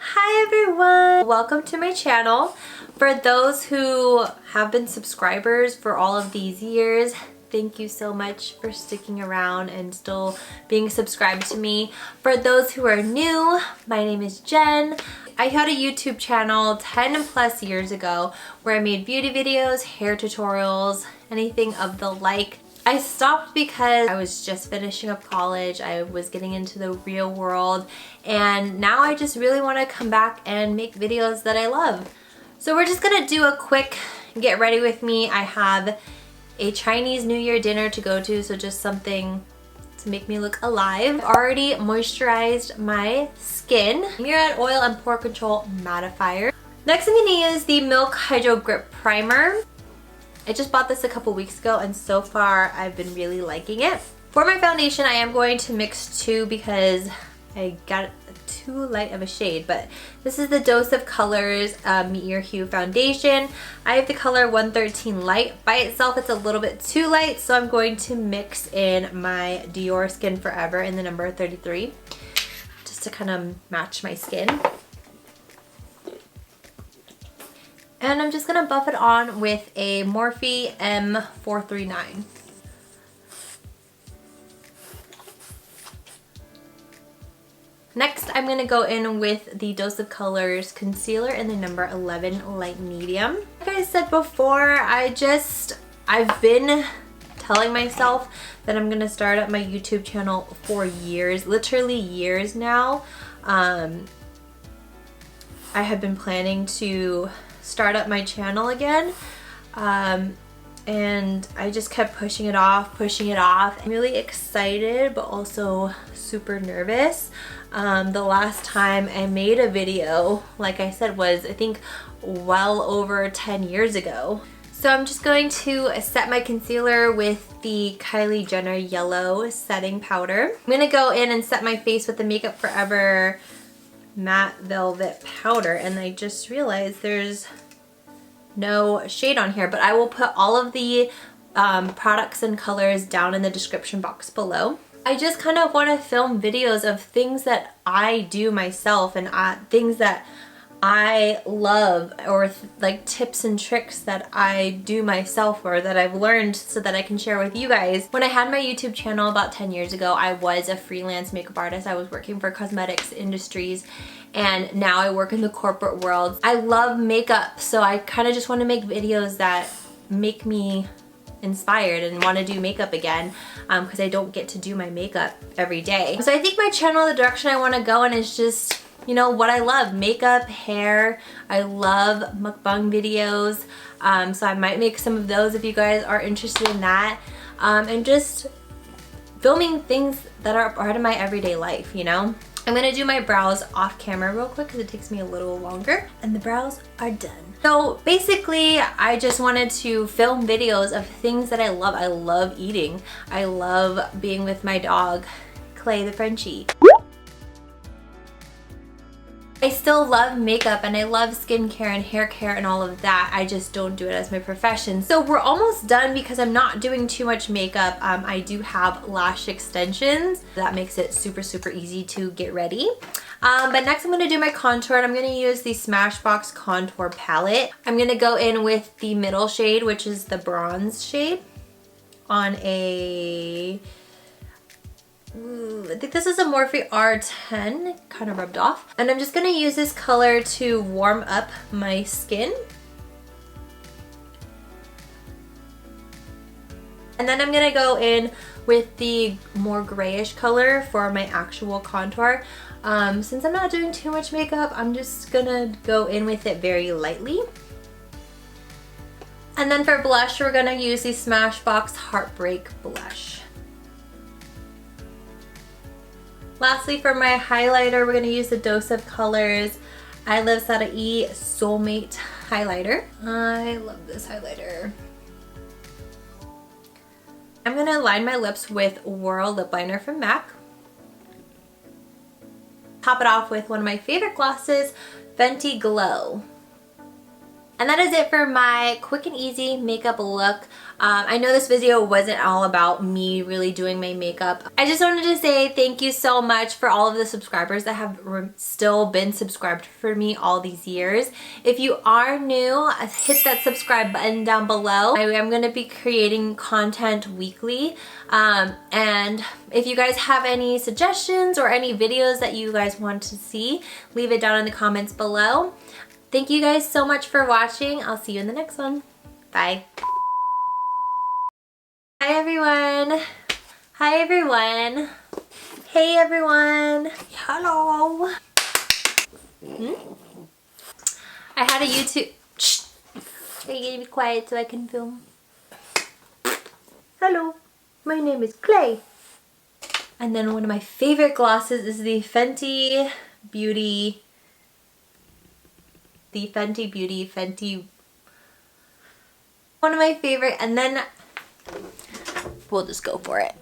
Hi everyone! Welcome to my channel. For those who have been subscribers for all of these years, thank you so much for sticking around and still being subscribed to me. For those who are new, my name is Jen. I had a YouTube channel 10 plus years ago where I made beauty videos, hair tutorials, anything of the like. I stopped because I was just finishing up college, I was getting into the real world, and now I just really want to come back and make videos that I love. So we're just gonna do a quick get ready with me. I have a Chinese New Year dinner to go to, so just something to make me look alive. I've already moisturized my skin. Murad Oil and Pore Control Mattifier. Next I'm gonna use the Milk Hydro Grip Primer. I just bought this a couple weeks ago and so far I've been really liking it. For my foundation I am going to mix two because I got too light of a shade, but this is the Dose of Colors Meet Your Hue foundation. I have the color 113 Light. By itself it's a little bit too light, so I'm going to mix in my Dior Skin Forever in the number 33 just to kind of match my skin. And I'm just gonna buff it on with a Morphe M439. Next, I'm gonna go in with the Dose of Colors Concealer in the number 11 Light Medium. Like I said before, I've been telling myself that I'm gonna start up my YouTube channel for years, literally years now. I have been planning to start up my channel again, and I just kept pushing it off. I'm really excited but also super nervous. The last time I made a video, like I said, was I think well over 10 years ago. So I'm just going to set my concealer with the Kylie Jenner Yellow Setting Powder. I'm gonna go in and set my face with the Makeup Forever Matte Velvet Powder, and I just realized there's no shade on here, but I will put all of the products and colors down in the description box below. I just kind of want to film videos of things that I do myself and things that I love, or like tips and tricks that I do myself or that I've learned so that I can share with you guys. When I had my YouTube channel about 10 years ago, I was a freelance makeup artist. I was working for cosmetics industries, and now I work in the corporate world. I love makeup, so I kind of just want to make videos that make me inspired and want to do makeup again, because I don't get to do my makeup every day. So I think my channel, the direction I want to go in is just, you know, what I love: makeup, hair. I love mukbang videos, so I might make some of those if you guys are interested in that, and just filming things that are part of my everyday life, you know. I'm gonna do my brows off camera real quick because it takes me a little longer, and the brows are done. So basically I just wanted to film videos of things that I love. I love eating. I love being with my dog, Clay the Frenchie. I still love makeup and I love skincare and hair care and all of that. I just don't do it as my profession. So we're almost done because I'm not doing too much makeup. I do have lash extensions. That makes it super easy to get ready. But next I'm gonna do my contour, and I'm gonna use the Smashbox contour palette. I'm gonna go in with the middle shade, which is the bronze shade, on a, I think this is a Morphe R10, kind of rubbed off. And I'm just gonna use this color to warm up my skin. And then I'm gonna go in with the more grayish color for my actual contour. Since I'm not doing too much makeup, I'm just gonna go in with it very lightly. And then for blush, we're gonna use the Smashbox Hearbreak blush. Lastly, for my highlighter, we're gonna use the Dose of Colors iluvsarahii Soulmate highlighter. I love this highlighter. I'm gonna line my lips with Whirl lip liner from MAC. Top it off with one of my favorite glosses, Fenty Glow. And that is it for my quick and easy makeup look. I know this video wasn't all about me really doing my makeup. I just wanted to say thank you so much for all of the subscribers that have still been subscribed for me all these years. If you are new, hit that subscribe button down below. I am going to be creating content weekly. And if you guys have any suggestions or any videos that you guys want to see, leave it down in the comments below. Thank you guys so much for watching. I'll see you in the next one. Bye. Hi everyone. Hi everyone. Hey everyone. Hello. I had a YouTube... Shh. Are you gonna be quiet so I can film? Hello. My name is Clay. And then one of my favorite glosses is the Fenty Beauty... One of my favorite, and then we'll just go for it.